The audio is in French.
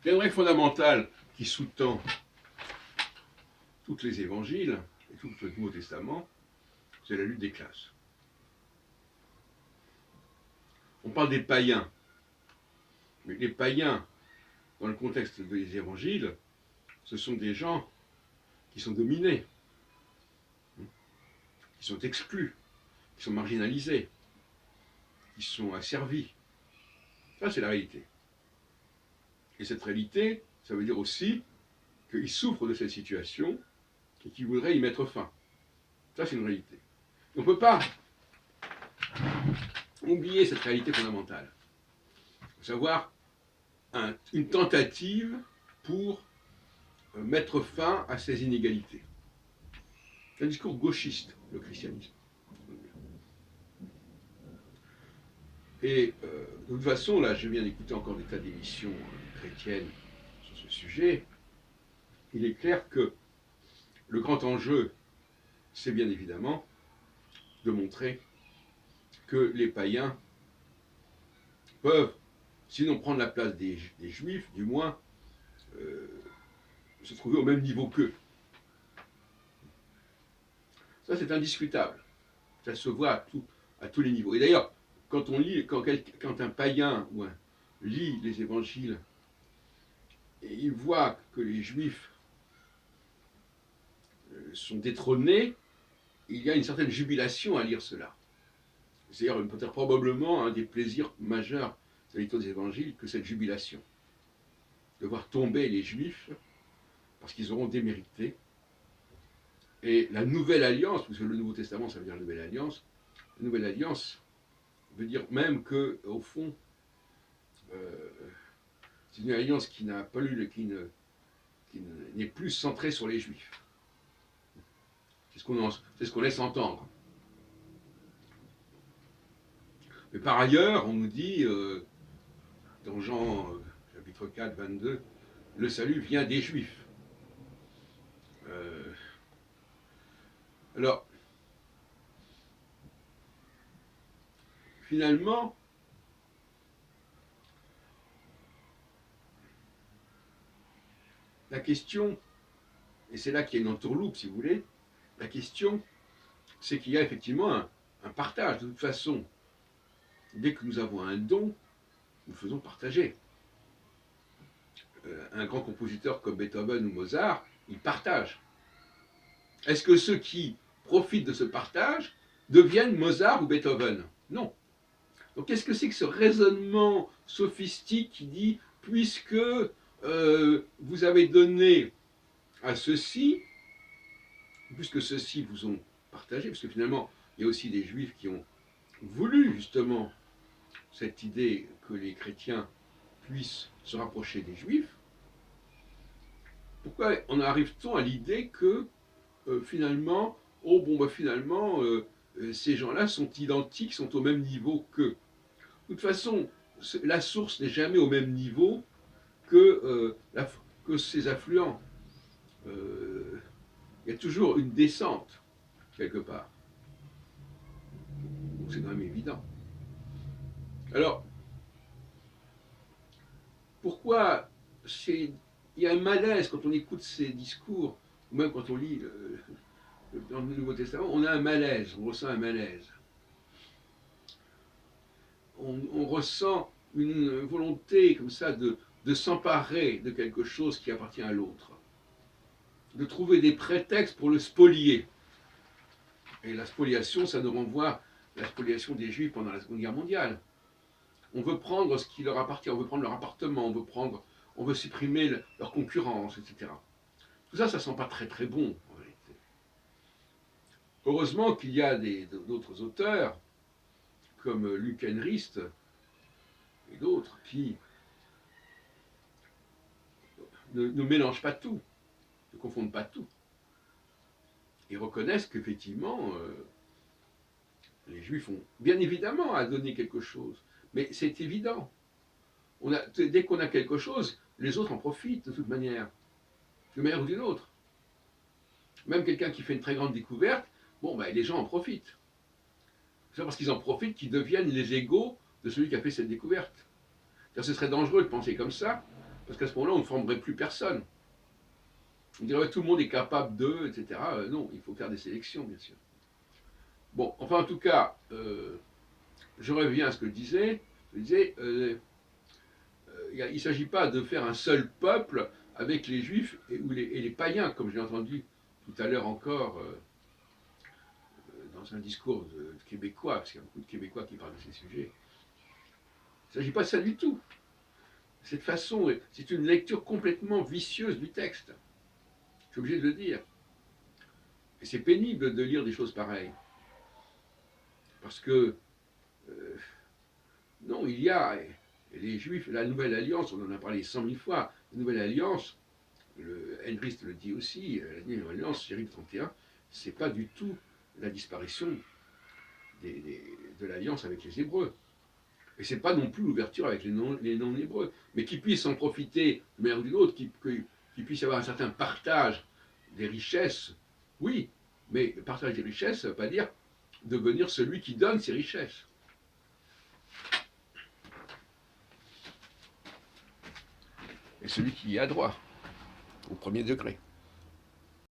Il y a une règle fondamentale qui sous-tend tous les évangiles et tout le Nouveau Testament, c'est la lutte des classes. On parle des païens, mais les païens, dans le contexte des évangiles, ce sont des gens qui sont dominés, qui sont exclus, qui sont marginalisés, qui sont asservis. Ça, c'est la réalité. Et cette réalité, ça veut dire aussi qu'ils souffrent de cette situation et qu'ils voudraient y mettre fin. Ça, c'est une réalité. On ne peut pas oublier cette réalité fondamentale. À savoir une tentative pour mettre fin à ces inégalités. C'est un discours gauchiste, le christianisme. Et de toute façon, là, je viens d'écouter encore des tas d'émissions chrétiennes sur ce sujet. Il est clair que le grand enjeu, c'est bien évidemment de montrer que les païens peuvent, sinon prendre la place des juifs, du moins se trouver au même niveau qu'eux. Ça, c'est indiscutable. Ça se voit à tous les niveaux. Et d'ailleurs, quand un païen lit les évangiles, et il voit que les juifs sont détrônés, il y a une certaine jubilation à lire cela. C'est d'ailleurs peut-être probablement un des plaisirs majeurs de la lecture des évangiles que cette jubilation. De voir tomber les juifs parce qu'ils auront démérité. Et la nouvelle alliance, parce que le Nouveau Testament ça veut dire la nouvelle alliance veut dire même que, au fond, c'est une alliance qui n'a pas eu, qui n'est plus centrée sur les juifs. C'est ce qu'on laisse entendre. Mais par ailleurs, on nous dit, dans Jean chapitre 4, 22, le salut vient des Juifs. Alors, finalement, la question, et c'est là qu'il y a une entourloupe si vous voulez, la question, c'est qu'il y a effectivement un partage. De toute façon, dès que nous avons un don, nous faisons partager. Un grand compositeur comme Beethoven ou Mozart, il partage. Est-ce que ceux qui profitent de ce partage deviennent Mozart ou Beethoven? Non. Donc qu'est-ce que c'est que ce raisonnement sophistique qui dit, puisque vous avez donné à ceux-ci, puisque ceux-ci vous ont partagé, parce que finalement, il y a aussi des juifs qui ont voulu justement cette idée que les chrétiens puissent se rapprocher des juifs, pourquoi en arrive-t-on à l'idée que finalement, ces gens-là sont identiques, sont au même niveau qu'eux? De toute façon, la source n'est jamais au même niveau que ces affluents. Il y a toujours une descente, quelque part. Donc c'est quand même évident. Alors, pourquoi il y a un malaise quand on écoute ces discours, ou même quand on lit dans le Nouveau Testament, on a un malaise, on ressent un malaise. On ressent une volonté comme ça de s'emparer de quelque chose qui appartient à l'autre, de trouver des prétextes pour le spolier. Et la spoliation, ça nous renvoie à la spoliation des Juifs pendant la Seconde Guerre mondiale. On veut prendre ce qui leur appartient, on veut prendre leur appartement, on veut supprimer leur concurrence, etc. Tout ça, ça ne sent pas très très bon, en réalité. Heureusement qu'il y a d'autres auteurs, comme Luc Henrist et d'autres, qui ne mélangent pas tout, ne confondent pas tout. Ils reconnaissent qu'effectivement, les Juifs ont bien évidemment à donner quelque chose, mais c'est évident. Dès qu'on a quelque chose, les autres en profitent de toute manière, d'une manière ou d'une autre. Même quelqu'un qui fait une très grande découverte, les gens en profitent. C'est parce qu'ils en profitent qu'ils deviennent les égaux de celui qui a fait cette découverte. Ce serait dangereux de penser comme ça, Parce qu'à ce moment-là, on ne formerait plus personne. On dirait que tout le monde est capable de, etc. Non, il faut faire des sélections, bien sûr. Bon, enfin, en tout cas, je reviens à ce que je disais. Je disais, il ne s'agit pas de faire un seul peuple avec les juifs et les païens, comme j'ai entendu tout à l'heure encore dans un discours de québécois, parce qu'il y a beaucoup de Québécois qui parlent de ces sujets. Il ne s'agit pas de ça du tout. Cette façon, c'est une lecture complètement vicieuse du texte. Je suis obligé de le dire. Et c'est pénible de lire des choses pareilles. Parce que, euh, non, il y a, les Juifs, la Nouvelle Alliance, on en a parlé 100 000 fois, la Nouvelle Alliance, Henrist le dit aussi, la Nouvelle Alliance, Jérémie 31, c'est pas du tout la disparition de l'alliance avec les Hébreux. Et c'est pas non plus l'ouverture avec les non-hébreux. Mais qu'ils puissent en profiter d'une manière ou d'une autre, qu'il puisse y avoir un certain partage des richesses, oui, mais le partage des richesses, ça ne veut pas dire devenir celui qui donne ses richesses. Et celui qui y a droit, au premier degré.